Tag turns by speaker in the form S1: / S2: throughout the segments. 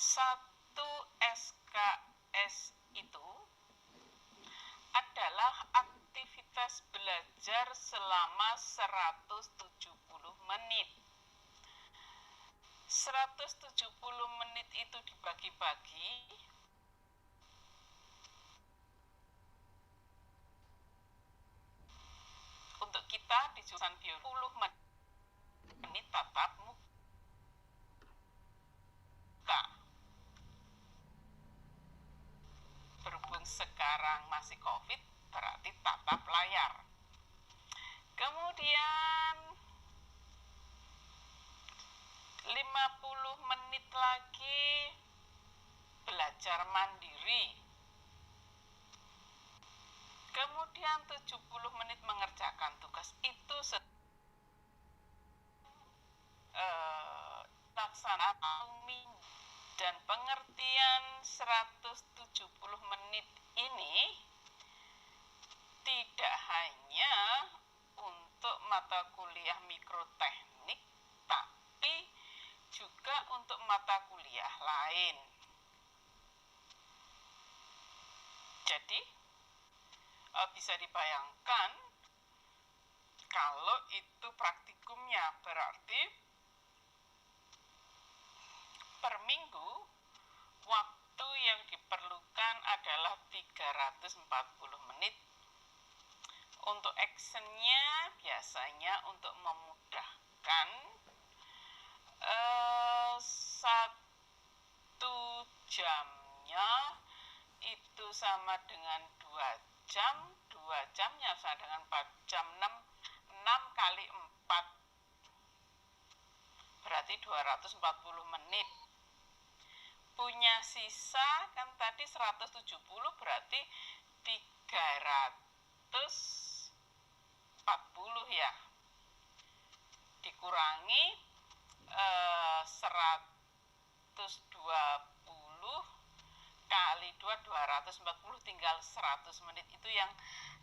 S1: Satu SKS itu adalah aktivitas belajar selama 170 menit. 170 menit itu dibagi-bagi untuk kita di jurusan biologi 10 menit tatap muka. Berhubung sekarang masih COVID, berarti tatap layar. Kemudian 50 menit lagi belajar mandiri. Kemudian 70 menit mengerjakan tugas. Itu laksanaan minggu. Dan pengertian 170 menit ini tidak hanya untuk mata kuliah mikroteknik, tapi juga untuk mata kuliah lain. Jadi bisa dibayangkan kalau itu praktikumnya, berarti per minggu waktu yang diperlukan adalah 340 menit. Untuk actionnya biasanya untuk memudahkan 1 jamnya itu sama dengan 2 jam. 2 jamnya sama dengan 4 jam. 6 kali 4 berarti 240 menit. Punya sisa kan tadi 170, berarti 340 ya. Dikurangi 120 kali 2, 240, tinggal 100 menit. Itu yang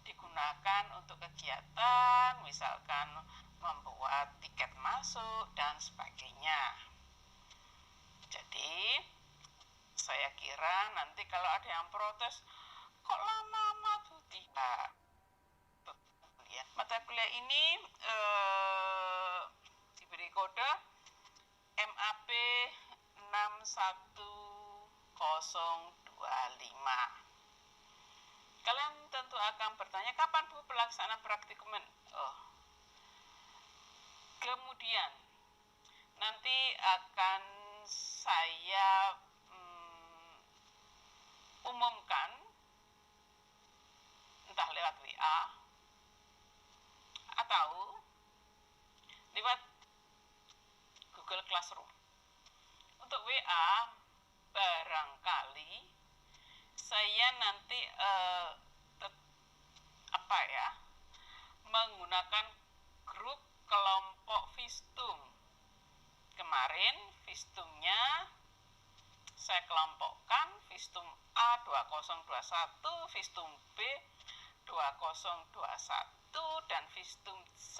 S1: digunakan untuk kegiatan, misalkan membuat tiket masuk dan sebagainya. Jadi saya kira nanti kalau ada yang protes, kok lama-lama tuh, tidak. Mata kuliah ini diberi kode MAP 61025. Kalian tentu akan bertanya, kapan Bu pelaksanaan praktikum? Kemudian nanti akan saya umumkan entah lewat WA atau lewat Google Classroom. Untuk WA barangkali saya nanti menggunakan grup kelompok Vistum. Kemarin Vistumnya saya kelompokkan, Vistum A 2021, Vistum B 2021, dan Vistum C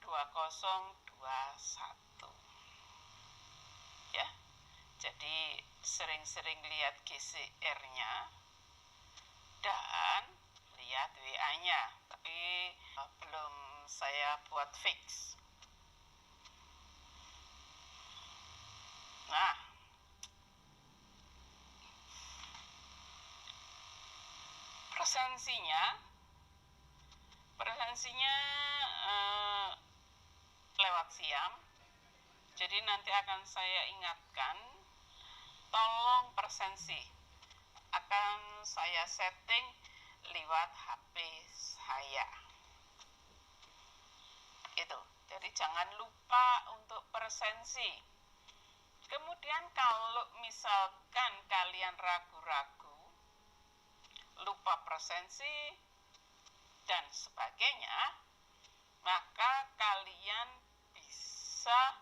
S1: 2021. Ya, jadi sering-sering lihat GCR-nya dan lihat WA-nya, tapi belum saya buat fix. Nah, presensinya lewat Siam. Jadi nanti akan saya ingatkan, tolong presensi akan saya setting lewat HP saya. Itu. Jadi jangan lupa untuk presensi. Kemudian kalau misalkan kalian ragu-ragu, lupa presensi dan sebagainya, maka kalian bisa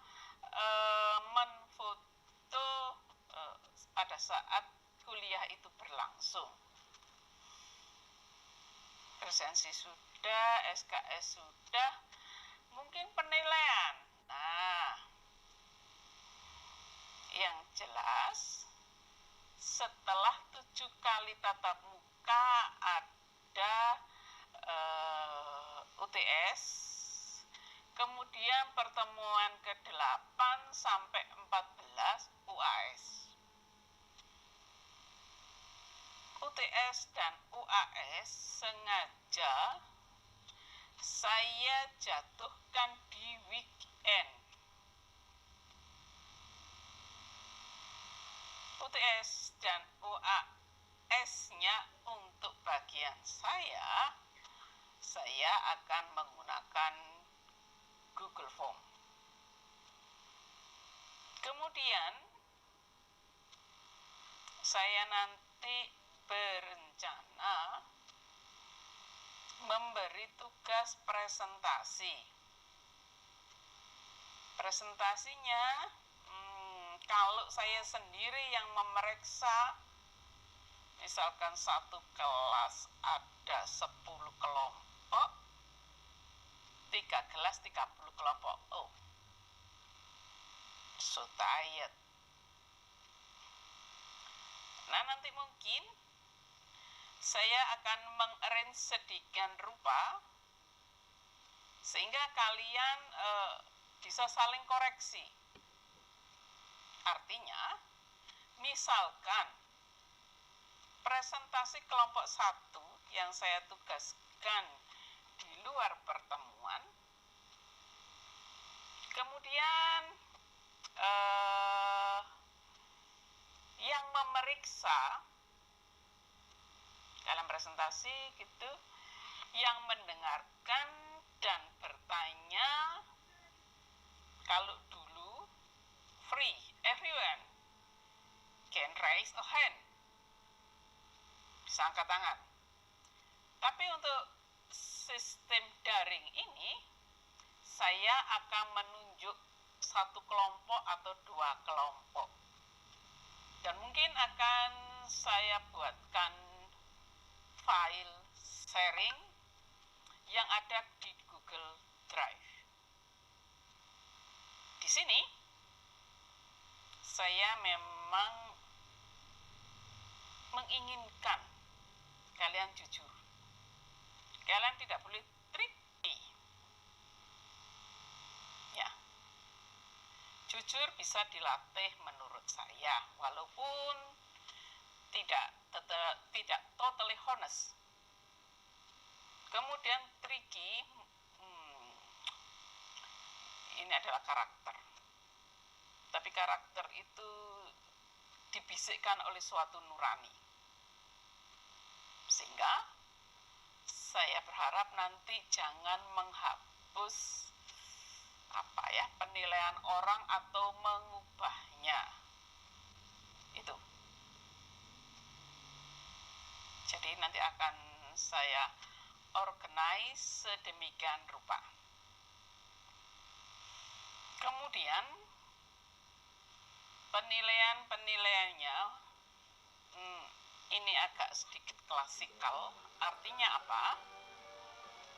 S1: menfoto pada saat kuliah itu berlangsung. Presensi sudah, SKS sudah, mungkin penilaian. Nah, yang jelas setelah 7 kali tatap muka ada UTS, kemudian pertemuan ke-8 sampai 14 UAS. UTS dan UAS sengaja saya jatuhkan di weekend. UTS dan UAS-nya untuk bagian saya akan menggunakan Google Form. Kemudian saya nanti berencana memberi tugas presentasi. Presentasinya kalau saya sendiri yang memeriksa, misalkan satu kelas ada 10 kelompok, 3 kelas 30 kelompok. Oh, so tired. Nah, nanti mungkin saya akan mengarrange sedemikian rupa sehingga kalian bisa saling koreksi. Artinya, misalkan presentasi kelompok 1 yang saya tugaskan di luar pertemuan, kemudian yang memeriksa dalam presentasi gitu, yang mendengarkan dan bertanya, kalau dulu free, everyone can raise a hand, bisa angkat tangan. Tapi untuk sistem daring ini, saya akan menunjuk satu kelompok atau 2 kelompok. Dan mungkin akan saya buatkan file sharing yang ada di Google Drive. Di sini saya memang menginginkan kalian jujur. Kalian tidak boleh tricky. Ya. Jujur bisa dilatih menurut saya, walaupun tidak totally honest. Kemudian tricky, ini adalah karakter. Tapi karakter itu dibisikkan oleh suatu nurani. Sehingga saya berharap nanti jangan menghapus penilaian orang atau mengubahnya. Itu. Jadi nanti akan saya organize sedemikian rupa. Kemudian penilaiannya ini agak sedikit klasikal. Artinya apa?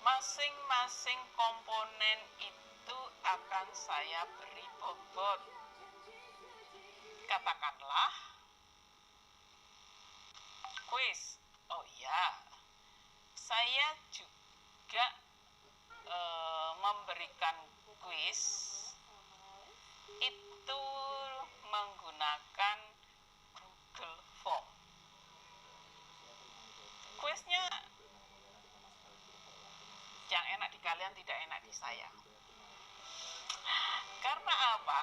S1: Masing-masing komponen itu akan saya beri bobot. Katakanlah kuis. Oh ya, saya juga memberikan kuis itu menggunakan Google Form. Kuisnya yang enak di kalian tidak enak di saya. Karena apa?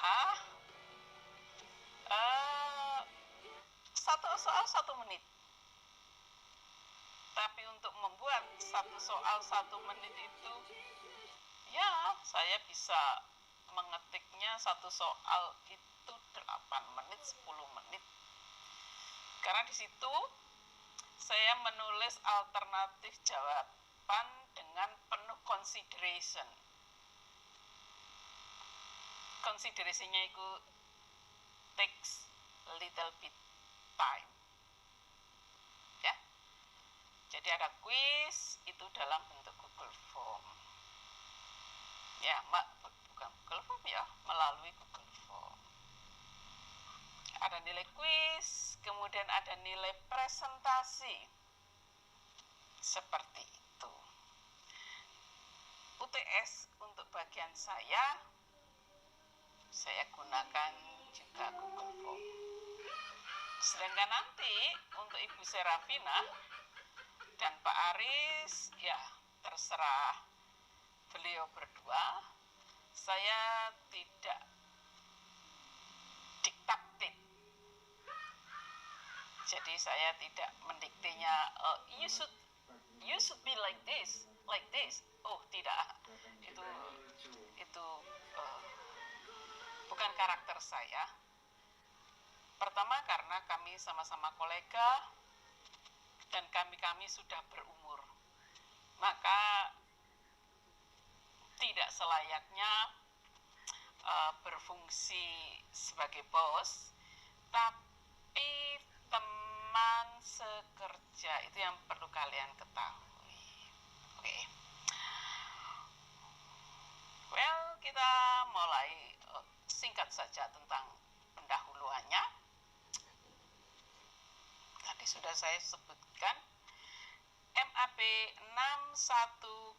S1: Satu soal 1 menit. Tapi untuk membuat satu soal 1 menit itu, ya saya bisa mengetiknya satu soal itu 8 menit, 10 menit. Karena di situ saya menulis alternatif jawaban dengan penuh consideration. Consideration-nya itu takes a little bit time. Ya. Jadi ada quiz itu dalam bentuk Google Form. Ya, bukan Google Form ya, melalui Google Form. Ada nilai quiz, kemudian ada nilai presentasi. Seperti itu. UTS untuk bagian saya gunakan juga Google Form. Sedangkan nanti untuk Ibu Serafina dan Pak Aris, ya terserah beliau berdua. Saya tidak diktatif. Jadi saya tidak mendiktenya, you should be like this. Oh, tidak. Itu bukan karakter saya. Pertama karena kami sama-sama kolega dan kami sudah berumur. Maka tidak selayaknya berfungsi sebagai bos, tapi teman sekerja itu yang perlu kalian ketahui. Oke. Well, kita mulai singkat saja tentang pendahuluannya. Tadi sudah saya sebutkan MAP 61025.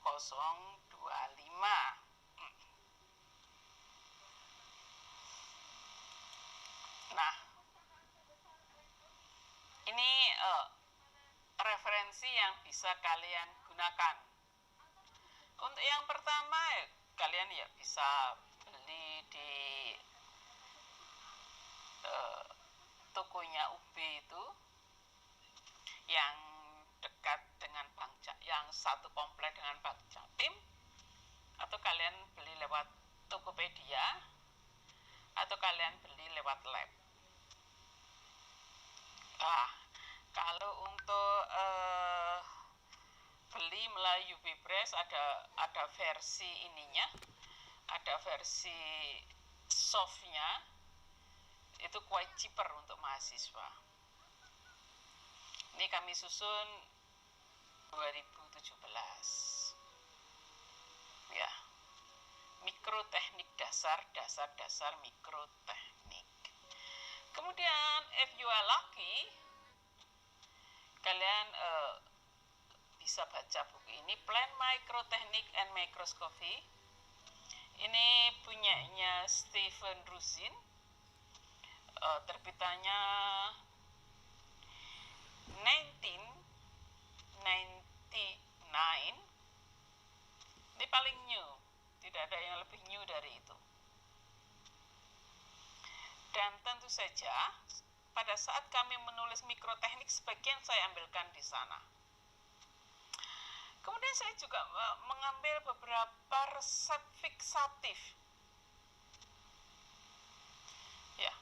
S1: Nah, ini referensi yang bisa kalian gunakan. Untuk yang pertama, kalian ya bisa beli di tokonya UB itu, yang dekat dengan yang satu komplek dengan Bank Jatim, atau kalian beli lewat Tokopedia, atau kalian beli lewat lab. Kalau untuk beli melalui UB Press ada versi ininya, ada versi softnya, itu quite cheaper untuk mahasiswa. Ini kami susun 2017. Ya. Mikroteknik dasar mikroteknik. Kemudian if you are lucky, kalian bisa baca buku ini, Plant Microtechnic and Microscopy. Ini punyanya Stephen Rusin, terbitannya 1999. Ini paling new, tidak ada yang lebih new dari itu. Dan tentu saja pada saat kami menulis mikroteknik, sebagian saya ambilkan di sana. Kemudian saya juga mengambil beberapa resep fiksatif. Ya,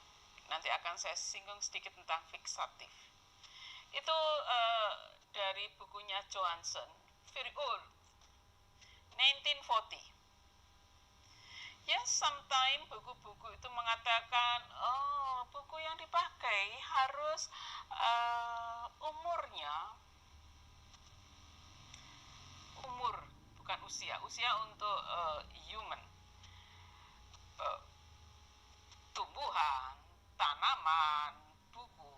S1: nanti akan saya singgung sedikit tentang fiksatif. Itu dari bukunya Johansson, very old, 1940. Ya, sometimes buku-buku itu mengatakan, buku yang dipakai harus umur, bukan usia untuk human, tumbuhan, tanaman, buku,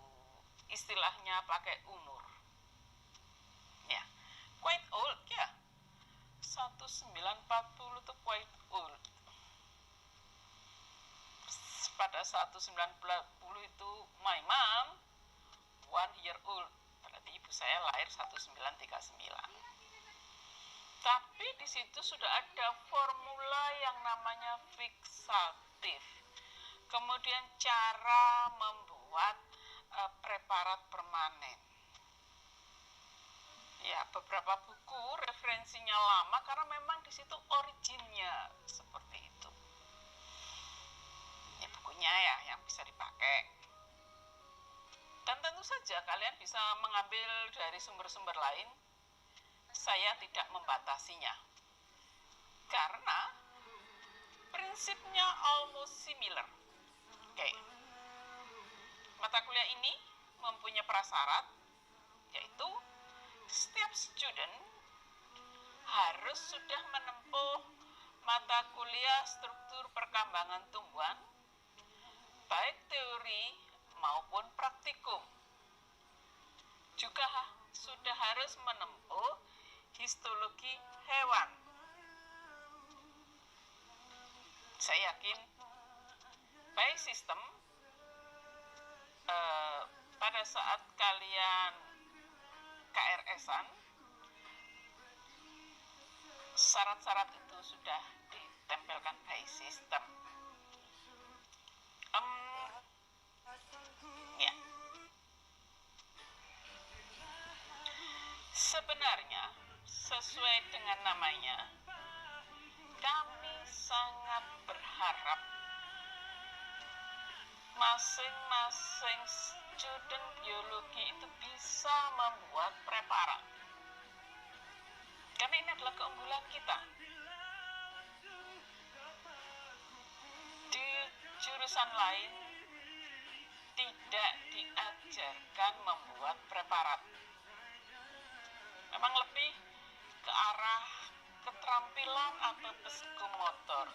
S1: istilahnya pakai umur. Ya, quite old ya, 1940 itu quite old. Pada 1940 itu my mom 1 year old, berarti ibu saya lahir 1939. Tapi di situ sudah ada formula yang namanya fiksatif. Kemudian cara membuat preparat permanen. Ya, beberapa buku referensinya lama karena memang di situ originnya seperti itu. Ini bukunya ya yang bisa dipakai. Dan tentu saja kalian bisa mengambil dari sumber-sumber lain. Saya tidak membatasinya. Karena prinsipnya almost similar. Oke. Mata kuliah ini mempunyai prasyarat, yaitu setiap student harus sudah menempuh mata kuliah struktur perkembangan tumbuhan, baik teori maupun praktikum. sudah harus menempuh histologi hewan. Saya yakin by system pada saat kalian KRS-an, syarat-syarat itu sudah ditempelkan by system. Ya. Sebenarnya sesuai dengan namanya, kami sangat berharap masing-masing student biologi itu bisa membuat preparat. Karena ini adalah keunggulan kita. Di jurusan lain tidak diajarkan membuat preparat. Memang lebih ke arah keterampilan atau psikomotor.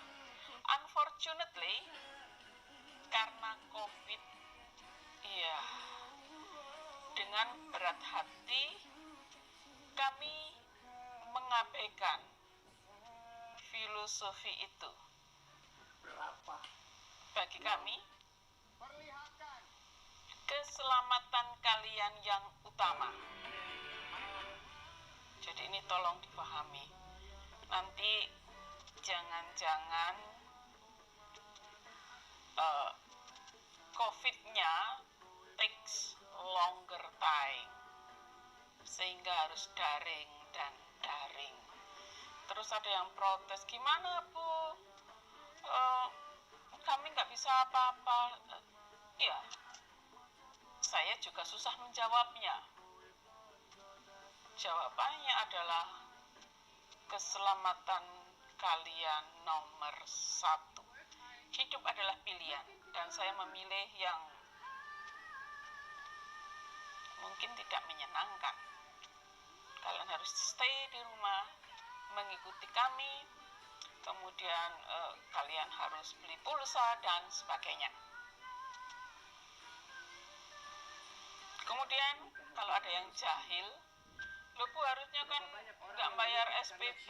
S1: Unfortunately, karena COVID, ya, dengan berat hati kami mengabaikan filosofi itu. Bagi kami, keselamatan kalian yang utama. Jadi ini tolong dipahami. Nanti jangan-jangan COVID-nya takes longer time, sehingga harus daring dan daring. Terus ada yang protes, gimana Bu? Kami nggak bisa apa-apa. Ya, saya juga susah menjawabnya. Jawabannya adalah keselamatan kalian nomor 1. Hidup adalah pilihan, dan saya memilih yang mungkin tidak menyenangkan. Kalian harus stay di rumah, mengikuti kami, kemudian kalian harus beli pulsa dan sebagainya. Kemudian kalau ada yang jahil, loh Bu, harusnya kan nggak bayar SPP,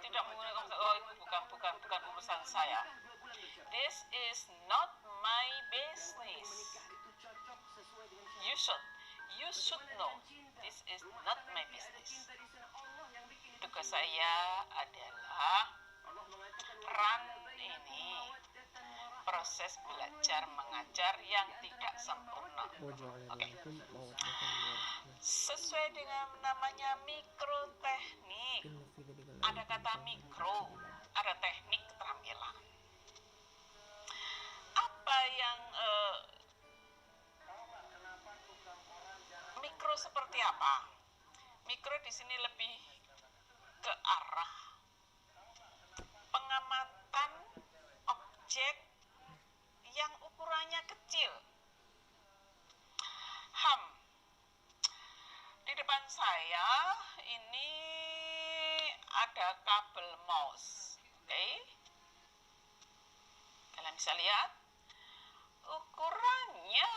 S1: tidak menggunakan, itu bukan urusan saya. This is not my business. You should know. This is not my business. Tugas saya adalah run ini, proses belajar mengajar yang tidak sempurna. Oke. Sesuai dengan namanya mikroteknik, ada kata mikro, ada teknik keterampilan. Apa yang mikro seperti apa? Mikro di sini lebih ke arah pengamatan objek yang ukurannya kecil. Di depan saya ini ada kabel mouse. Oke. Kalian bisa lihat ukurannya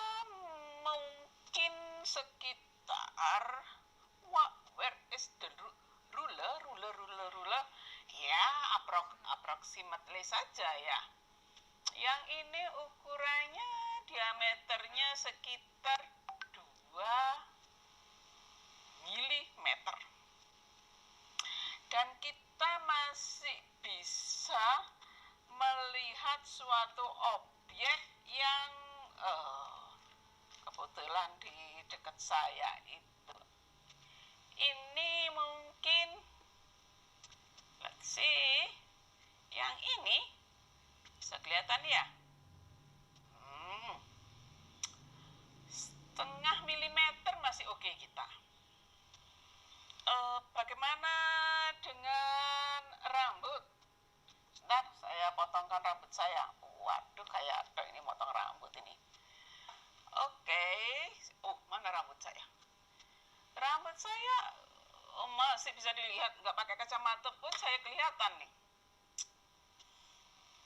S1: mungkin sekitar where is the ruler? Ya, approximately saja ya. Yang ini ukurannya diameternya sekitar 2 milimeter. Dan kita masih bisa melihat suatu objek yang kebetulan di dekat saya itu. Ini mungkin, let's see, yang ini bisa kelihatan ya, setengah milimeter masih oke kita. Bagaimana dengan rambut? Sebentar, saya potongkan rambut saya. Waduh, kayak ada ini motong rambut ini. Oke. Mana rambut saya? Rambut saya masih bisa dilihat, nggak pakai kacamata pun saya kelihatan nih.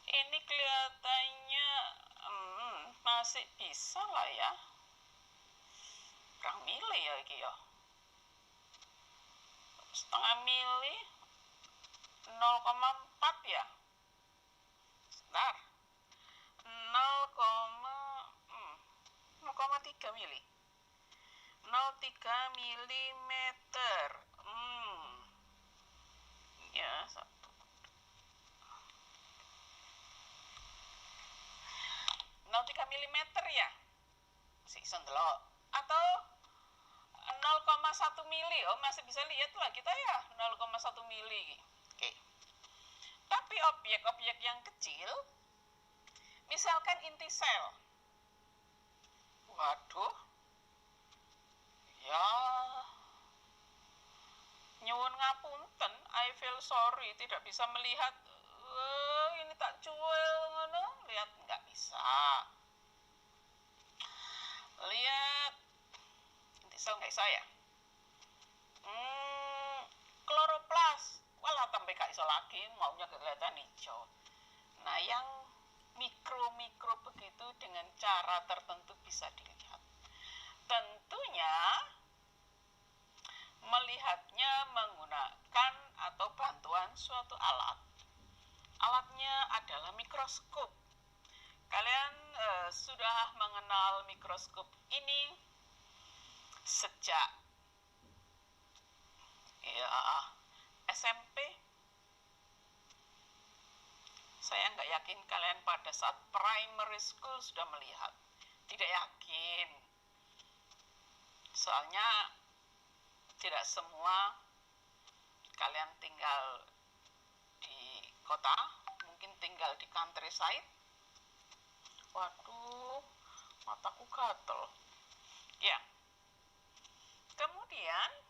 S1: Ini kelihatannya masih bisa lah ya. Kurang milih ya iki ya. setengah mili 0,4 ya. Sebentar. 0,3 mili. 0,3 milimeter. Ya, 0,3 milimeter ya. Si sendelok. Atau 0,1 mili. Oh, masih bisa lihat lah kita ya, 0,1 mili. Oke. Tapi objek-objek yang kecil, misalkan inti sel. Waduh. Ya. Nyuwun ngapunten, I feel sorry, tidak bisa melihat. Ini tak cuel ngono, lihat nggak bisa. Lihat inti sel nggak saya. Kloroplas, walah tambah gak iso lagi, maunya kelihatan hijau. Nah, yang mikro begitu dengan cara tertentu bisa dilihat. Tentunya melihatnya menggunakan atau bantuan suatu alat. Alatnya adalah mikroskop. Kalian sudah mengenal mikroskop ini sejak SMP. Saya nggak yakin kalian pada saat primary school sudah melihat. Tidak yakin. Soalnya tidak semua kalian tinggal di kota, mungkin tinggal di countryside. Waduh, mataku gatel. Ya. Kemudian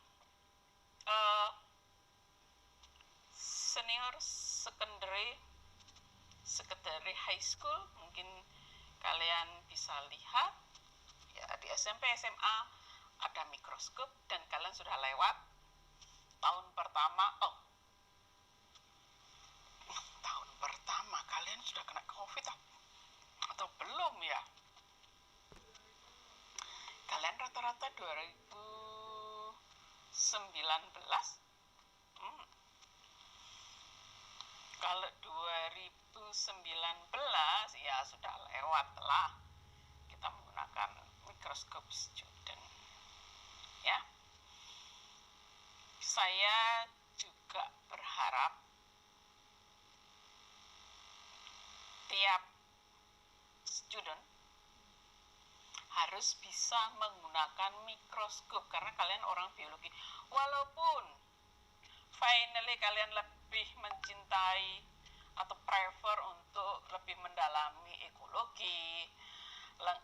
S1: senior secondary high school, mungkin kalian bisa lihat ya, di SMP SMA ada mikroskop dan kalian sudah lewat tahun pertama. Tahun pertama kalian sudah kena COVID atau belum ya? Kalian rata-rata 2019. Kalau 2019 ya sudah lewat lah kita menggunakan mikroskop student. Ya. Saya juga berharap tiap student harus bisa menggunakan mikroskop karena kalian orang biologi. Walaupun finally kalian lebih mencintai atau prefer untuk lebih mendalami ekologi,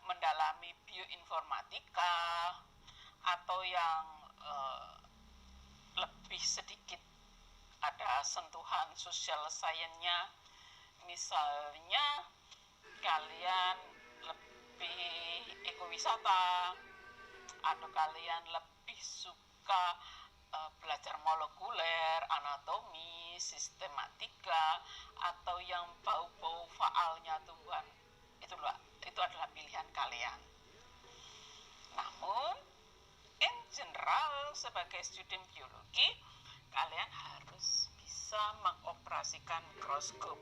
S1: mendalami bioinformatika, atau yang lebih sedikit ada sentuhan social science-nya, misalnya kalian lebih ekowisata atau kalian lebih suka belajar molekuler, anatomi, sistematika, atau yang bau-bau faalnya tumbuhan. Itu adalah pilihan kalian. Namun, in general, sebagai student biologi, kalian harus bisa mengoperasikan mikroskop.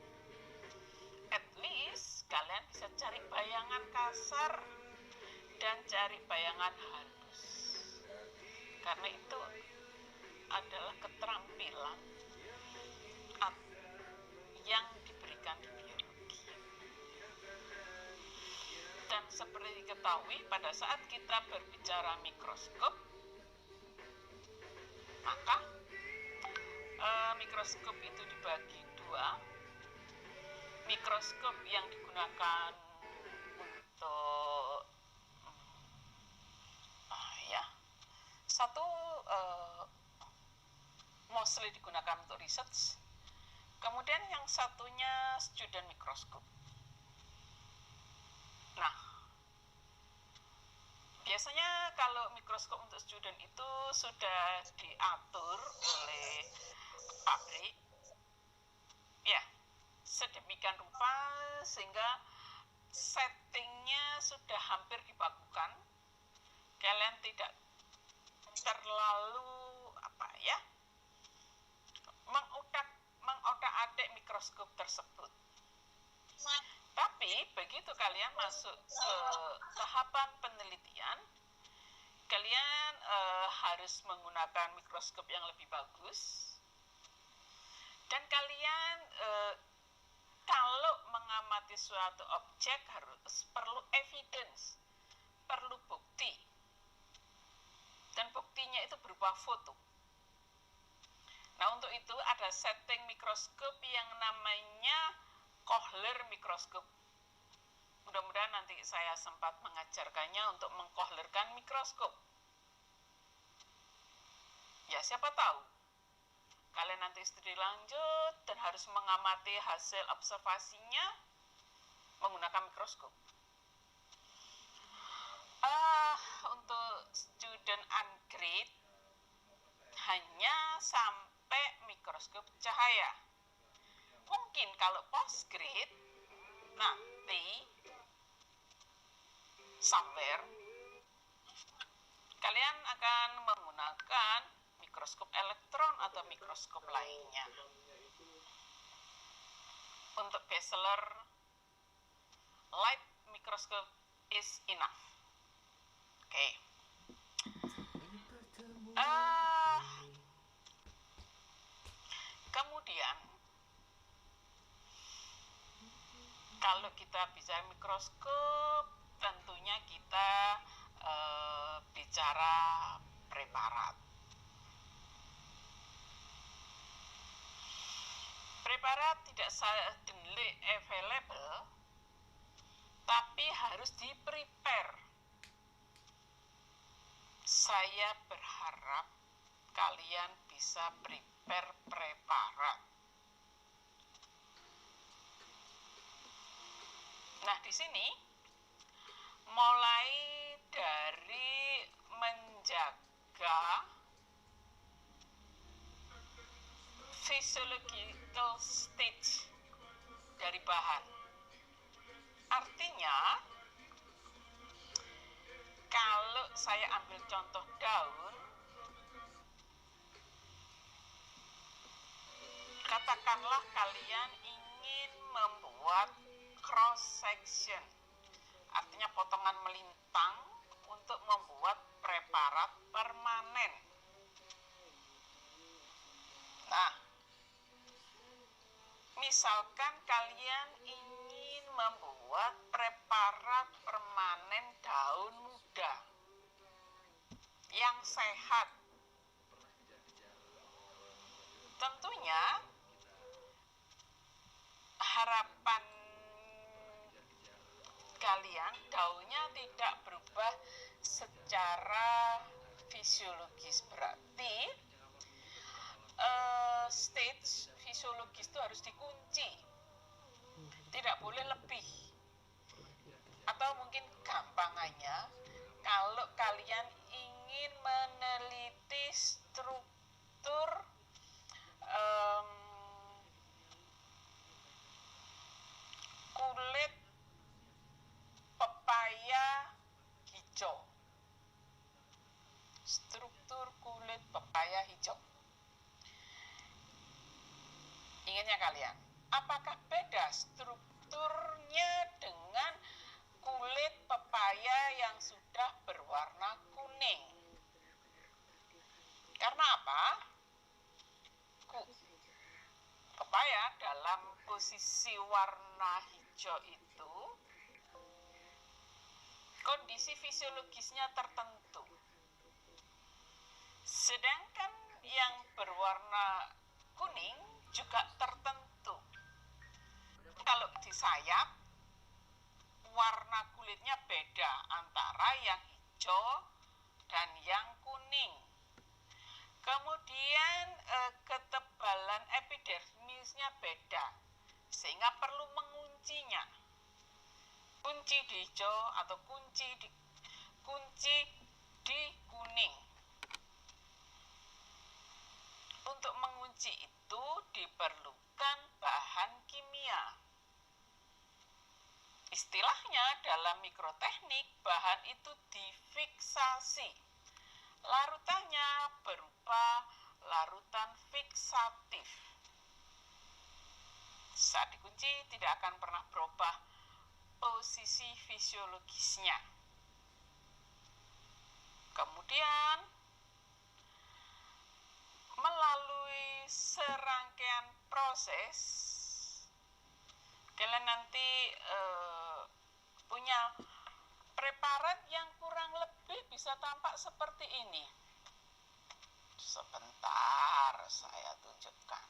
S1: At least, kalian bisa cari bayangan kasar dan cari bayangan halus. Karena itu adalah keterampilan yang diberikan di biologi. Dan seperti diketahui, pada saat kita berbicara mikroskop, maka mikroskop itu dibagi dua. Mikroskop yang digunakan untuk satu mostly digunakan untuk research. Kemudian yang satunya student mikroskop. Nah, biasanya kalau mikroskop untuk student itu sudah diatur oleh pabrik, ya, sedemikian rupa sehingga settingnya sudah hampir dibakukan. Kalian tidak terlalu mikroskop tersebut. Tapi begitu kalian masuk ke tahapan penelitian, kalian harus menggunakan mikroskop yang lebih bagus. Dan kalian kalau mengamati suatu objek harus perlu evidence, perlu bukti. Dan buktinya itu berupa foto. Nah, untuk itu ada setting mikroskop yang namanya Kohler mikroskop. Mudah-mudahan nanti saya sempat mengajarkannya untuk mengkohlerkan mikroskop. Ya, siapa tahu kalian nanti studi lanjut dan harus mengamati hasil observasinya menggunakan mikroskop. Untuk student ungrade hanya sampai mikroskop cahaya. Mungkin kalau postgrade nanti somewhere kalian akan menggunakan mikroskop elektron atau mikroskop lainnya. Untuk bachelor, light microscope is enough. Oke. Kemudian kalau kita bicara mikroskop, tentunya kita bicara preparat. Preparat tidak suddenly available, tapi harus di-prepare. Saya berharap kalian bisa prepare preparat. Nah, di sini mulai dari menjaga physiological stage dari bahan. Artinya, kalau saya ambil contoh daun, katakanlah kalian ingin membuat cross section, artinya potongan melintang untuk membuat preparat permanen. Nah, misalkan kalian ingin membuat preparat permanen daun muda yang sehat, tentunya harapan kalian daunnya tidak berubah secara fisiologis. Berarti stage fisiologis itu harus dikunci, tidak boleh lebih. Atau mungkin gampangannya, kalau kalian ingin meneliti struktur kulit pepaya hijau, struktur kulit pepaya hijau, inginnya kalian, apakah beda strukturnya dengan kulit pepaya yang sudah berwarna kuning? Karena apa? Pepaya dalam posisi warna hijau itu kondisi fisiologisnya tertentu. Sedangkan yang berwarna kuning juga tertentu. Kalau di sayap, warna kulitnya beda antara yang hijau dan yang kuning. Kemudian ketebalan epidermisnya beda, sehingga perlu menguncinya. Kunci di hijau atau kunci di kuning. Untuk mengunci itu diperlukan bahan kimia. Istilahnya dalam mikroteknik, bahan itu difiksasi. Larutannya berupa larutan fiksatif. Saat dikunci tidak akan pernah berubah posisi fisiologisnya. Kemudian melalui serangkaian proses kalian nanti punya preparat yang kurang lebih bisa tampak seperti ini. Sebentar saya tunjukkan.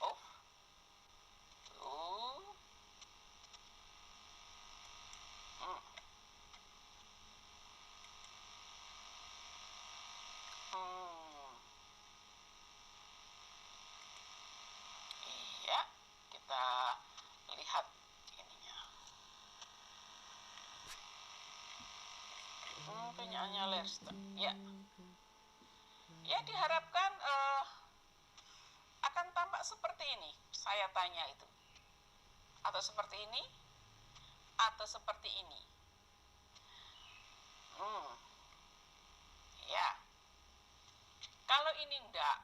S1: Oh, tuh. Iya, kita lihat ininya. Penyaanya Lerster. Ya. Ya, diharapkan akan tampak seperti ini. Saya tanya itu. Atau seperti ini, atau seperti ini. Ya. Kalau ini enggak.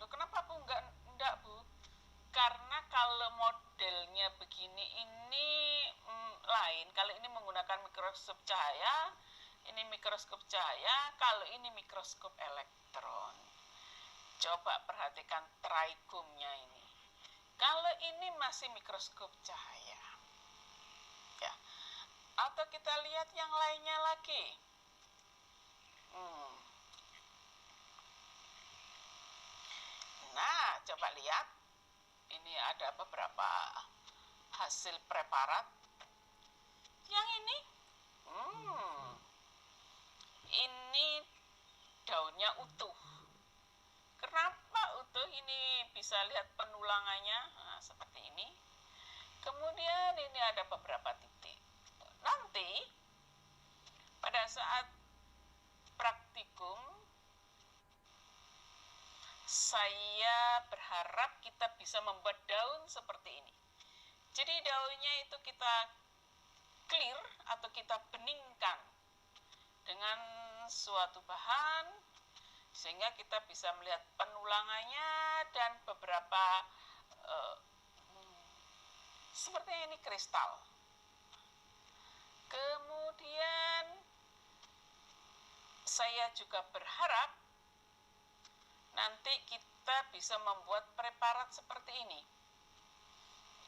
S1: Loh, kenapa Bu enggak Bu? Karena kalau modelnya begini ini lain. Kalau ini menggunakan mikroskop cahaya, ini mikroskop cahaya, kalau ini mikroskop elektron. Coba perhatikan trigumnya ini. Kalau ini masih mikroskop cahaya. Ya. Atau kita lihat yang lainnya lagi. Nah, coba lihat. Ini ada beberapa hasil preparat. Yang ini, ini daunnya utuh. Kenapa utuh? Ini bisa lihat penulangannya, nah, seperti ini. Kemudian ini ada beberapa titik. Nanti pada saat praktikum, saya berharap kita bisa membuat daun seperti ini. Jadi daunnya itu kita clear atau kita beningkan dengan suatu bahan sehingga kita bisa melihat penulangannya dan beberapa seperti ini kristal. Kemudian saya juga berharap nanti kita bisa membuat preparat seperti ini.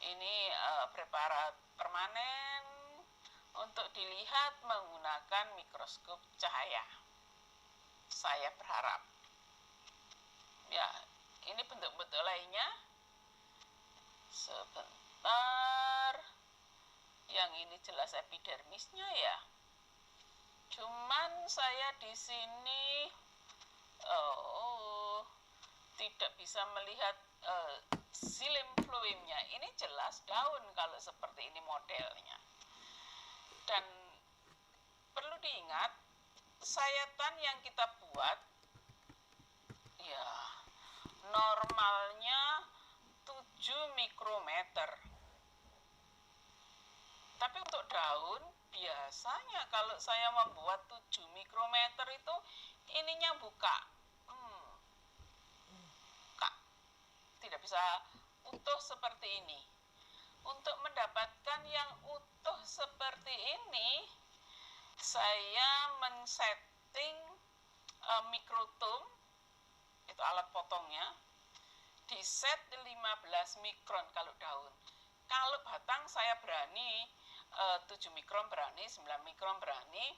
S1: Ini preparat permanen untuk dilihat menggunakan mikroskop cahaya. Saya berharap. Ya, ini bentuk-bentuk lainnya. Sebentar. Yang ini jelas epidermisnya ya. Cuman saya di sini tidak bisa melihat xylem phloemnya. Ini jelas daun kalau seperti ini modelnya. Dan perlu diingat, sayatan yang kita buat ya normalnya 7 mikrometer. Tapi untuk daun biasanya kalau saya membuat 7 mikrometer itu ininya buka. Tidak bisa utuh seperti ini. Untuk mendapatkan yang utuh seperti ini, saya men-setting mikrotom, itu alat potongnya, di set 15 mikron kalau daun. Kalau batang saya berani 7 mikron berani, 9 mikron berani.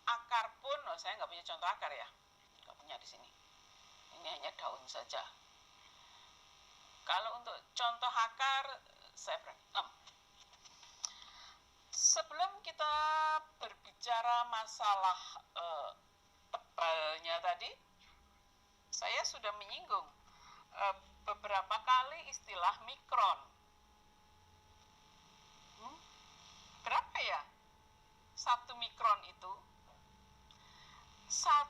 S1: Akar pun, saya nggak punya contoh akar ya, nggak punya di sini. Ini hanya daun saja. Kalau untuk contoh akar, saya berani 6. Sebelum kita berbicara masalah tebalnya tadi, saya sudah menyinggung beberapa kali istilah mikron. Berapa ya? 1 mikron itu? 1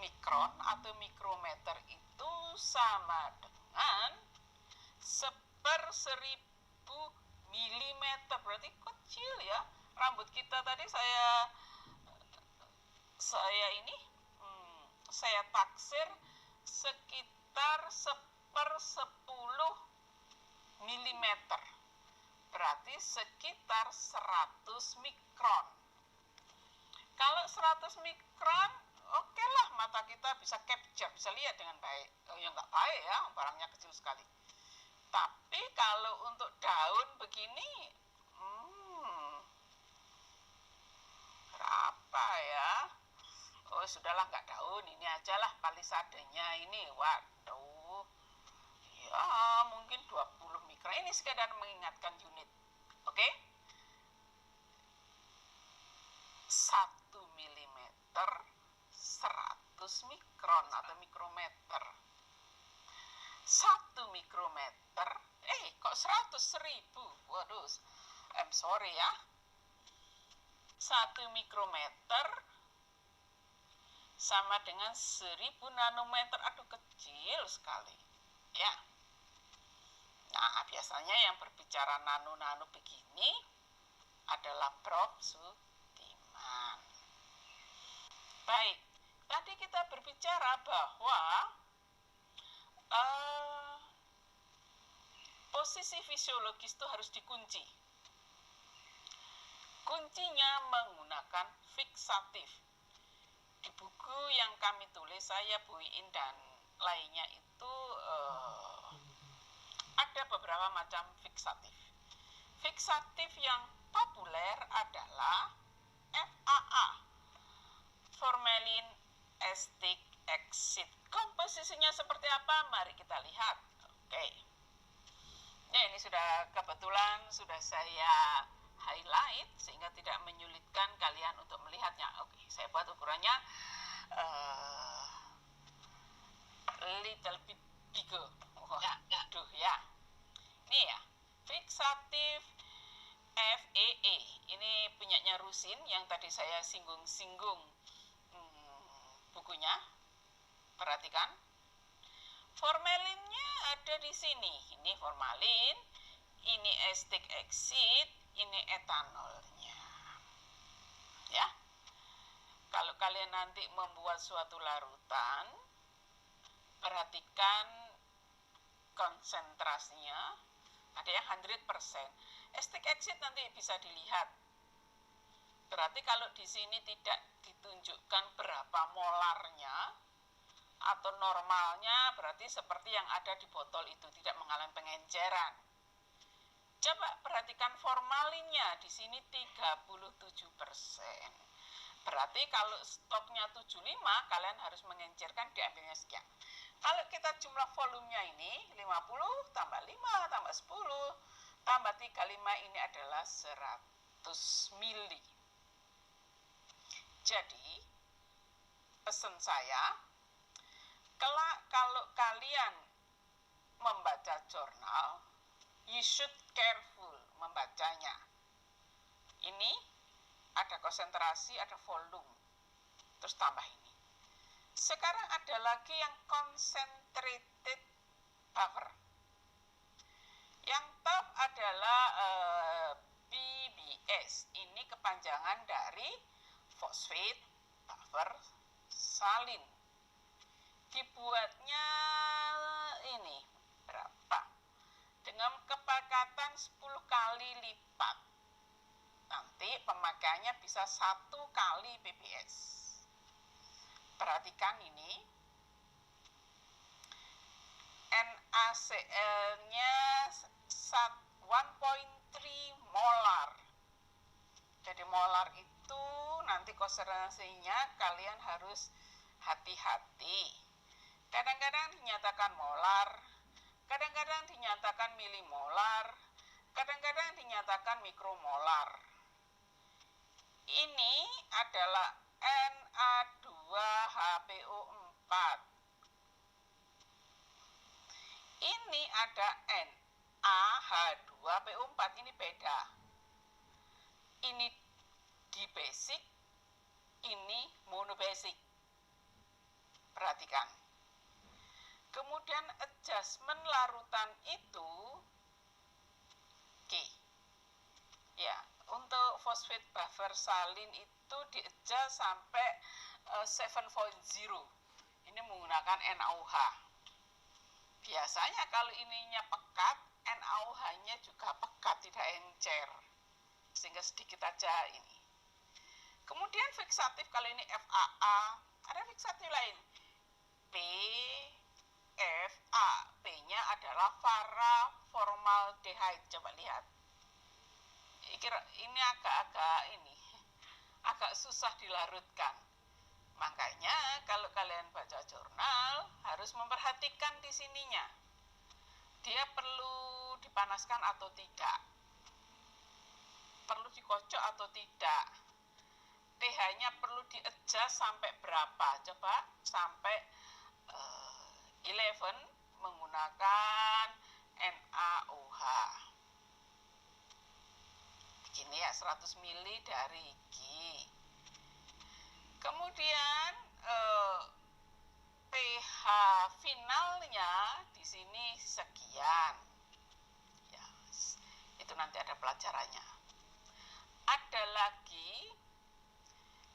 S1: mikron atau mikrometer itu sama dengan 1/1000 milimeter. Berarti kecil ya. Rambut kita tadi saya taksir sekitar per 10 milimeter. Berarti sekitar 100 mikron. Kalau 100 mikron, oke lah, mata kita bisa capture, bisa lihat dengan baik. Ya nggak baik ya, barangnya kecil sekali. Tapi kalau untuk daun begini, berapa ya? Oh sudahlah, nggak daun, ini aja lah palisadenya ini. Waduh, ya mungkin 20 mikron. Ini sekedar mengingatkan unit. Oke? 1 milimeter 100 mikron atau mikrometer. 1 mikrometer, kok 100.000? Waduh, I'm sorry ya. 1 mikrometer sama dengan 1000 nanometer. Aduh, kecil sekali. Ya. Nah, biasanya yang berbicara nano-nano begini adalah Prof. Sudiman. Baik, tadi kita berbicara bahwa posisi fisiologis itu harus dikunci. Kuncinya menggunakan fiksatif. Di buku yang kami tulis, saya, Bu Iin, dan lainnya itu ada beberapa macam fiksatif. Fiksatif yang populer adalah FAA, formalin acetic acid. Komposisinya seperti apa? Mari kita lihat. Oke. Ya, ini sudah kebetulan sudah saya highlight sehingga tidak menyulitkan kalian untuk melihatnya. Oke, saya buat ukurannya little bit bigger. Aduh ya. Ini ya, fiksatif FAA. Ini punyanya Rusin yang tadi saya singgung-singgung bukunya. Perhatikan. Formalinnya ada di sini. Ini formalin, ini acetic acid, ini etanolnya. Ya. Kalau kalian nanti membuat suatu larutan, perhatikan konsentrasinya. Ada yang 100%. Acetic acid nanti bisa dilihat. Berarti kalau di sini tidak ditunjukkan berapa molarnya atau normalnya, berarti seperti yang ada di botol itu, tidak mengalami pengenceran. Coba perhatikan formalinnya, di sini 37%. Berarti kalau stoknya 75, kalian harus mengencerkan, diambilnya sekian. Kalau kita jumlah volumenya ini 50 tambah 5 tambah 10 tambah 35, ini adalah 100 mili. Jadi pesan saya, kalau kalian membaca jurnal, you should careful membacanya. Ini ada konsentrasi, ada volume, terus tambah ini. Sekarang ada lagi yang concentrated buffer. Yang top adalah PBS. Ini kepanjangan dari phosphate buffer salin. Dibuatnya ini berapa? Dengan kepekatan 10 kali lipat. Nanti pemakaiannya bisa 1 kali ppb. Perhatikan ini. NaCl-nya 1.3 molar. Jadi molar itu nanti konsentrasinya kalian harus hati-hati. Kadang-kadang dinyatakan molar, kadang-kadang dinyatakan milimolar, kadang-kadang dinyatakan mikromolar. Ini adalah Na2HPO4. Ini ada NaH2PO4, ini beda. Ini dibasic, ini monobasic. Perhatikan. Kemudian adjustment larutan itu oke. Ya, untuk phosphate buffer salin itu di-adjust sampai 7.0. Ini menggunakan NaOH. Biasanya kalau ininya pekat, NaOH-nya juga pekat, tidak encer. Sehingga sedikit aja ini. Kemudian fiksatif kalau ini FAA, ada fiksatif lain. PFA, P-nya adalah paraformaldehyde. Coba lihat. Ini agak susah dilarutkan. Makanya kalau kalian baca jurnal harus memperhatikan di sininya. Dia perlu dipanaskan atau tidak? Perlu dikocok atau tidak? pH-nya perlu di-adjust sampai berapa? Coba sampai 11 menggunakan NaOH. Begini ya, 100 ml dari G. Kemudian pH finalnya di sini sekian. Ya, itu nanti ada pelajarannya. Ada lagi,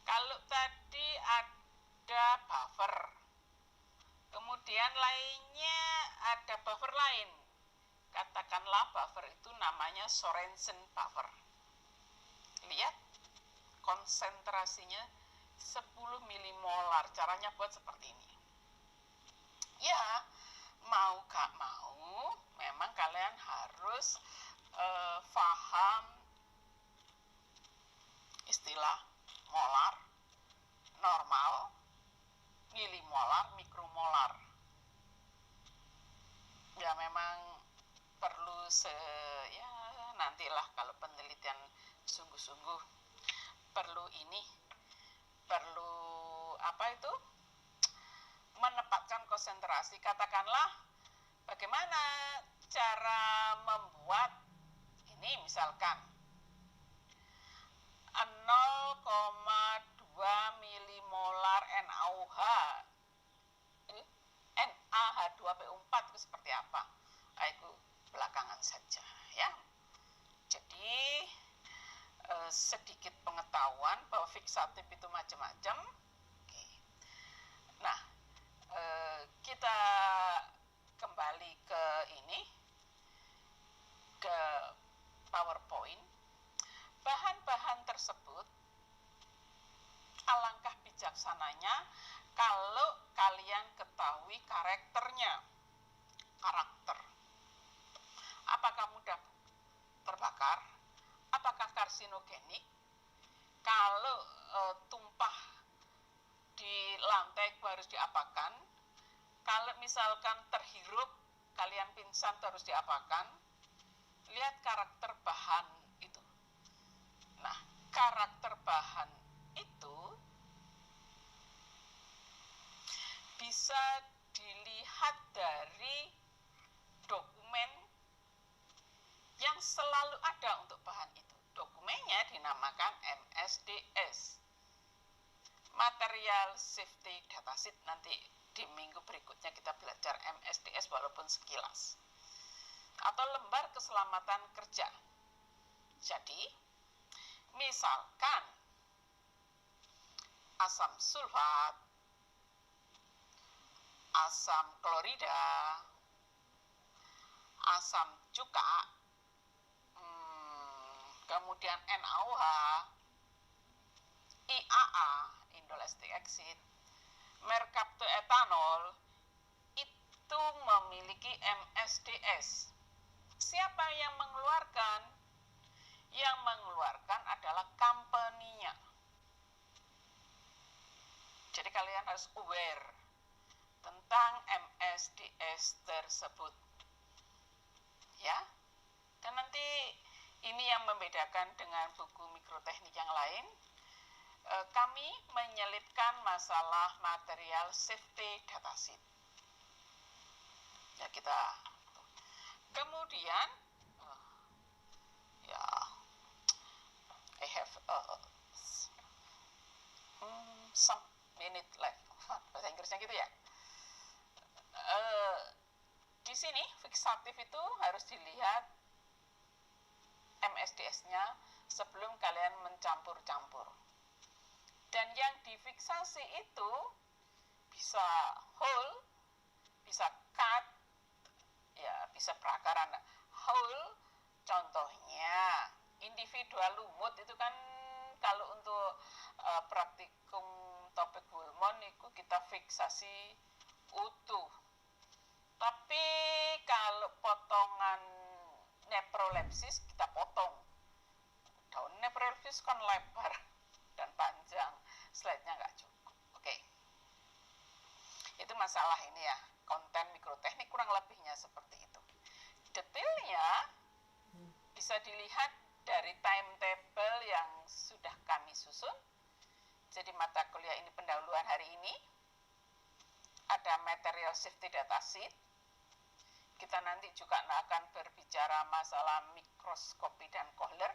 S1: kalau tadi ada buffer, kemudian lainnya ada buffer lain. Katakanlah buffer itu namanya Sorensen buffer. Lihat, konsentrasinya 10 milimolar. Caranya buat seperti ini. Ya, mau gak mau, memang kalian harus paham istilah molar, normal, milimolar, mikromolar. Ya memang perlu nantilah kalau penelitian sungguh-sungguh perlu menempatkan konsentrasi. Katakanlah bagaimana cara membuat ini, misalkan 0,2 milimolar NaOH, NaH2PO4 itu seperti apa? Itu belakangan saja ya. Jadi sedikit pengetahuan bahwa fiksatif itu macam-macam. Oke. Nah, kita kembali ke ke PowerPoint. Bahan-bahan tersebut alangkah bijaksananya kalau kalian ketahui karakternya. Karakter. Apakah mudah terbakar? Apakah karsinogenik? Kalau tumpah di lantai harus diapakan? Kalau misalkan terhirup, kalian pingsan harus diapakan? Lihat karakter bahan itu. Nah, karakter bahan itu bisa dilihat dari dokumen yang selalu ada untuk bahan itu. Dokumennya dinamakan MSDS, Material Safety Datasheet. Nanti di minggu berikutnya kita belajar MSDS walaupun sekilas. Atau lembar keselamatan kerja. Jadi, misalkan asam sulfat, asam klorida, asam cuka, kemudian NaOH, IAA, indol acetic acid, merkaptoetanol, itu memiliki MSDS. Siapa yang mengeluarkan? Yang mengeluarkan adalah company-nya. Jadi kalian harus aware tentang MSDS tersebut. Ya. Dan nanti ini yang membedakan dengan buku mikroteknik yang lain. Kami menyelipkan masalah material safety datasheet. Ya, kita kemudian I have some minute left. Bahasa Inggrisnya gitu ya. Di sini fiksatif itu harus dilihat MSDS-nya sebelum kalian mencampur-campur. Dan yang difiksasi itu bisa whole, bisa cut, bisa berakar. Nah, whole contohnya individual lumut itu kan kalau untuk praktikum topik hormon itu kita fiksasi utuh. Tapi kalau potongan neprolepsis kita potong. Daun neprolepsis kan lebar dan panjang, slide-nya nggak cukup. Oke. Itu masalah ini ya, konten mikroteknik kurang lebihnya seperti itu. Detailnya bisa dilihat dari timetable yang sudah kami susun. Jadi mata kuliah ini pendahuluan hari ini. Ada material safety data sheet. Kita nanti juga akan berbicara masalah mikroskopi dan Kohler.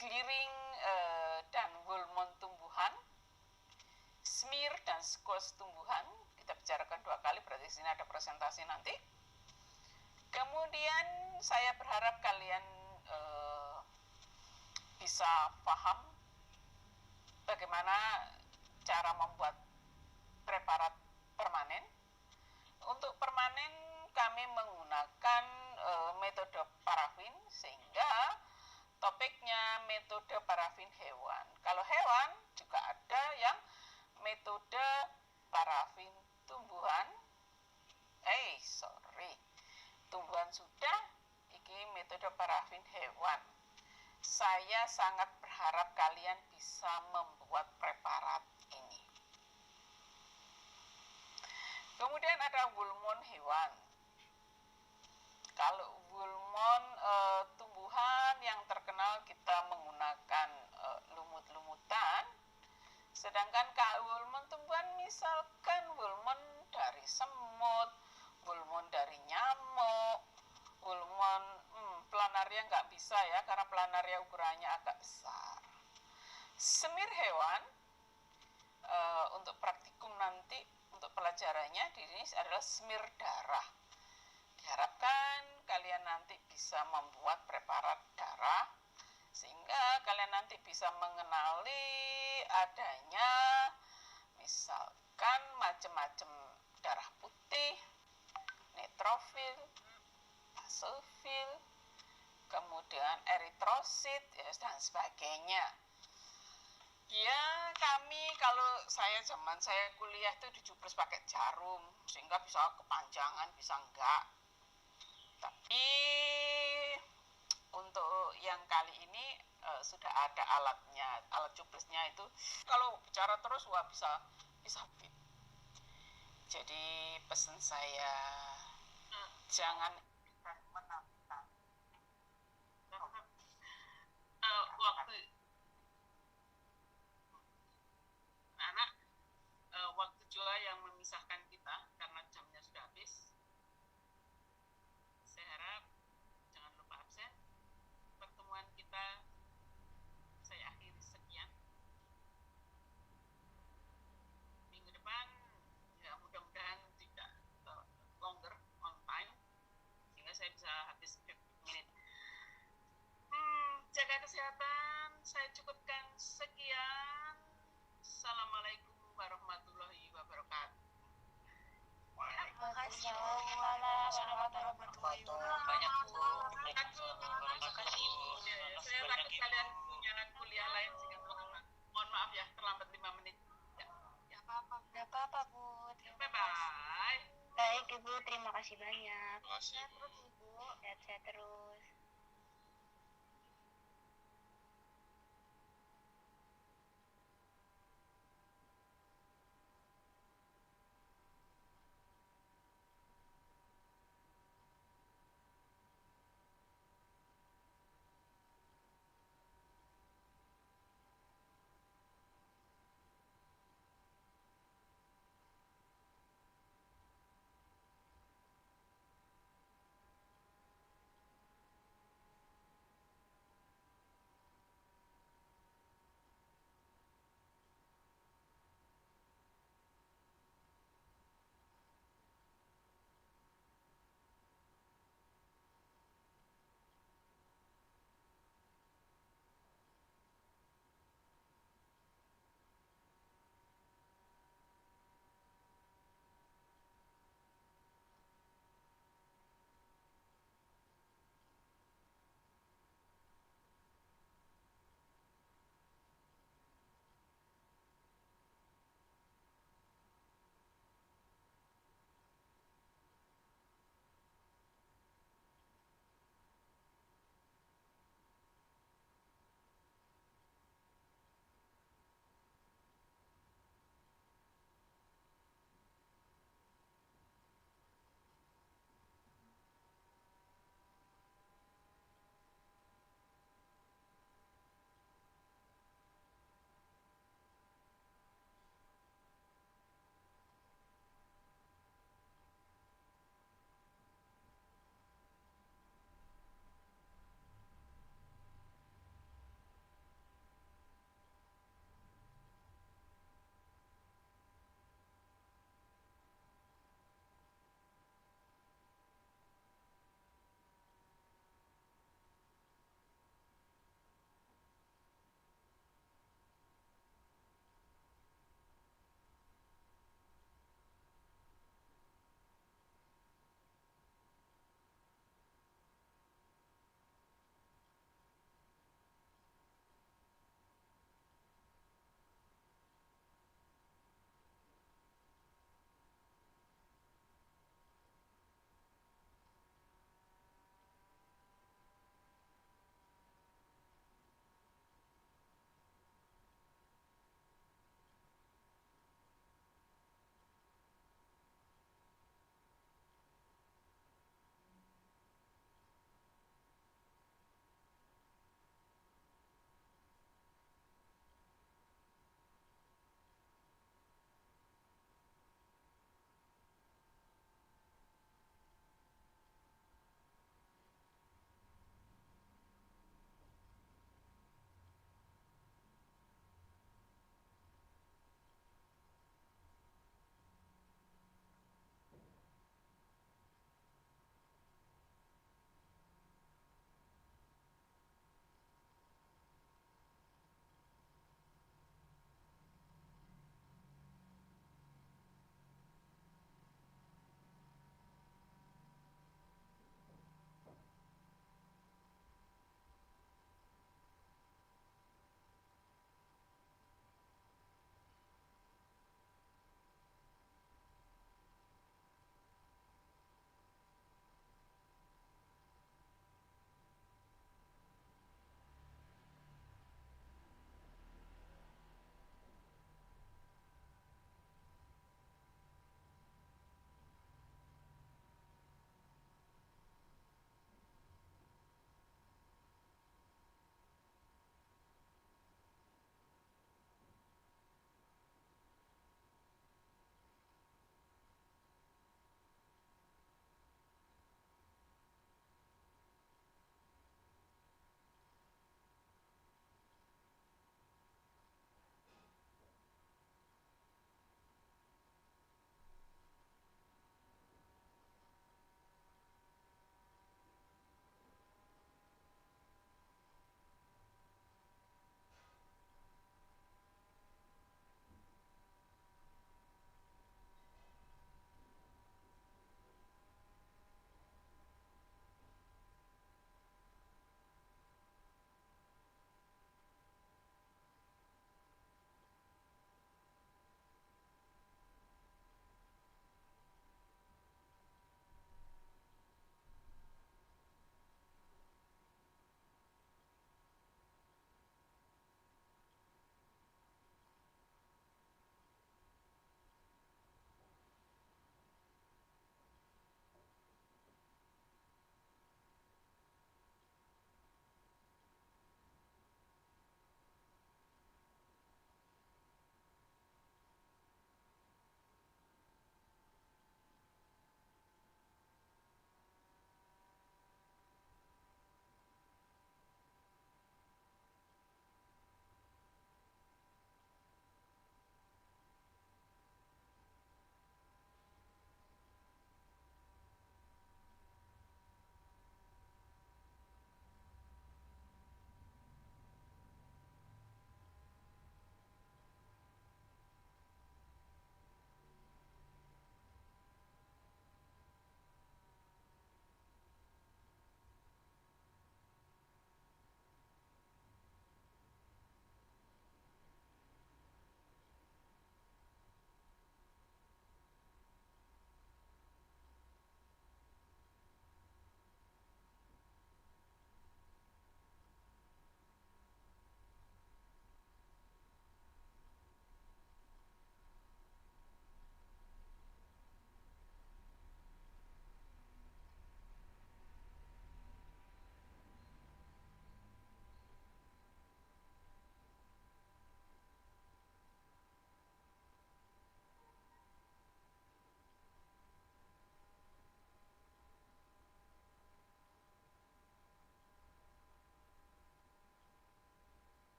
S1: Clearing dan hormon tumbuhan, smear dan squash tumbuhan, kita bicarakan 2 kali, berarti di sini ada presentasi nanti. Kemudian saya berharap kalian bisa paham bagaimana cara membuat preparat permanen. Untuk permanen kami menggunakan metode parafin, sehingga topiknya metode parafin hewan. Kalau hewan juga ada yang metode parafin tumbuhan. Tumbuhan sudah, ini metode parafin hewan. Saya sangat berharap kalian bisa membuat preparat ini. Kemudian ada hormon hewan. Kalau hormon tumbuhan yang terkenal kita menggunakan lumut-lumutan. Sedangkan kalau hormon tumbuhan misalkan hormon dari semut, hormon dari nyamuk, hormon planaria nggak bisa ya, karena planaria ukurannya agak besar. Semir hewan untuk praktikum nanti, untuk pelajarannya di sini adalah semir darah. Diharapkan kalian nanti bisa membuat preparat darah, sehingga kalian nanti bisa mengenali adanya misalkan macam-macam darah putih, neutrofil, basofil, kemudian eritrosit, ya, dan sebagainya. Ya, kami kalau zaman saya kuliah itu dijupres pakai jarum, sehingga bisa kepanjangan, bisa enggak. Tapi untuk yang kali ini sudah ada alatnya, alat cupresnya itu kalau bicara terus wah bisa fit. Jadi pesan saya jangan menantang. Waktu juga yang memisahkan kita karena jamnya sudah habis. Saya harap jangan lupa absen. Pertemuan kita saya akhiri sekian. Minggu depan ya mudah-mudahan tidak longer on time, sehingga saya bisa habis 15 menit. Jaga kesehatan. Saya cukupkan sekian. Assalamualaikum warahmatullahi wabarakatuh.
S2: Waalaikumsalam warahmatullahi wabarakatuh.
S1: Saya takut kalian punya kuliah lain sehingga mohon maaf ya terlambat 5 menit. Ya
S2: apa-apa Bu.
S1: Bye bye.
S2: Baik Ibu, terima kasih banyak.
S3: Terima kasih,
S2: Sehat terus Ibu. Sehat terus.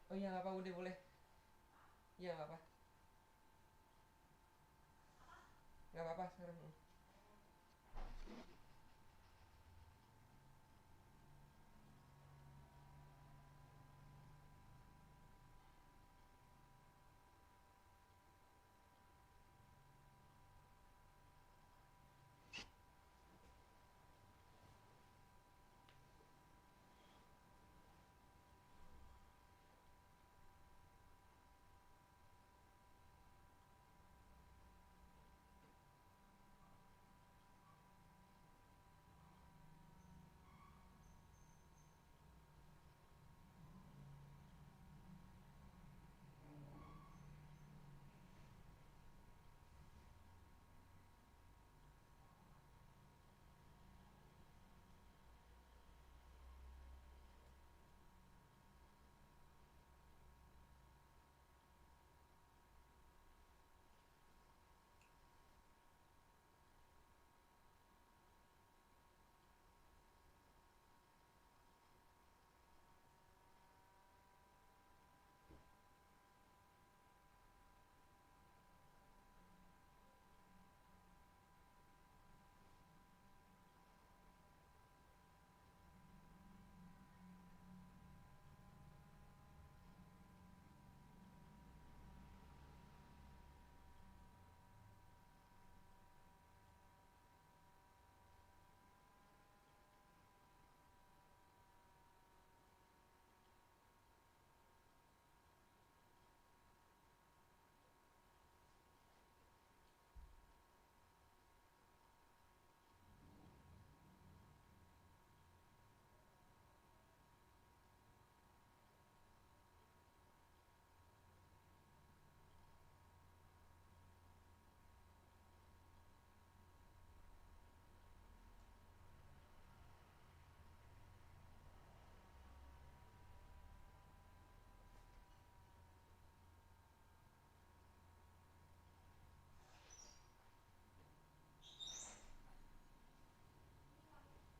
S3: Oh iya, nggak apa, udah boleh. Iya, nggak apa. Nggak apa-apa sekarang.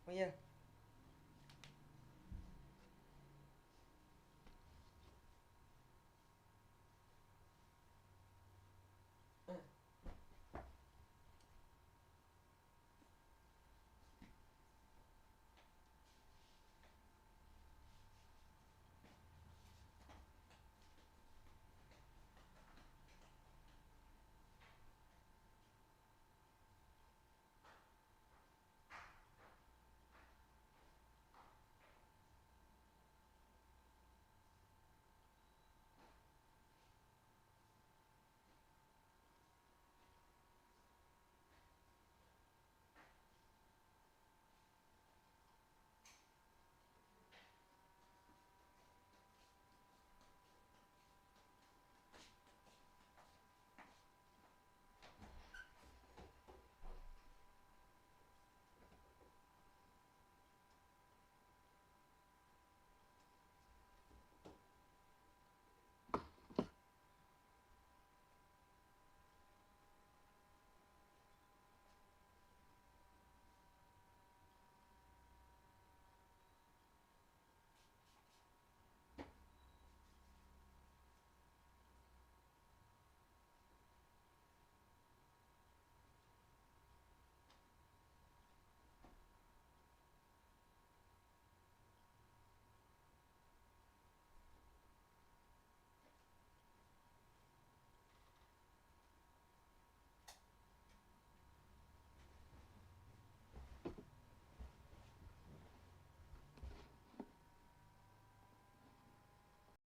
S3: Oh iya,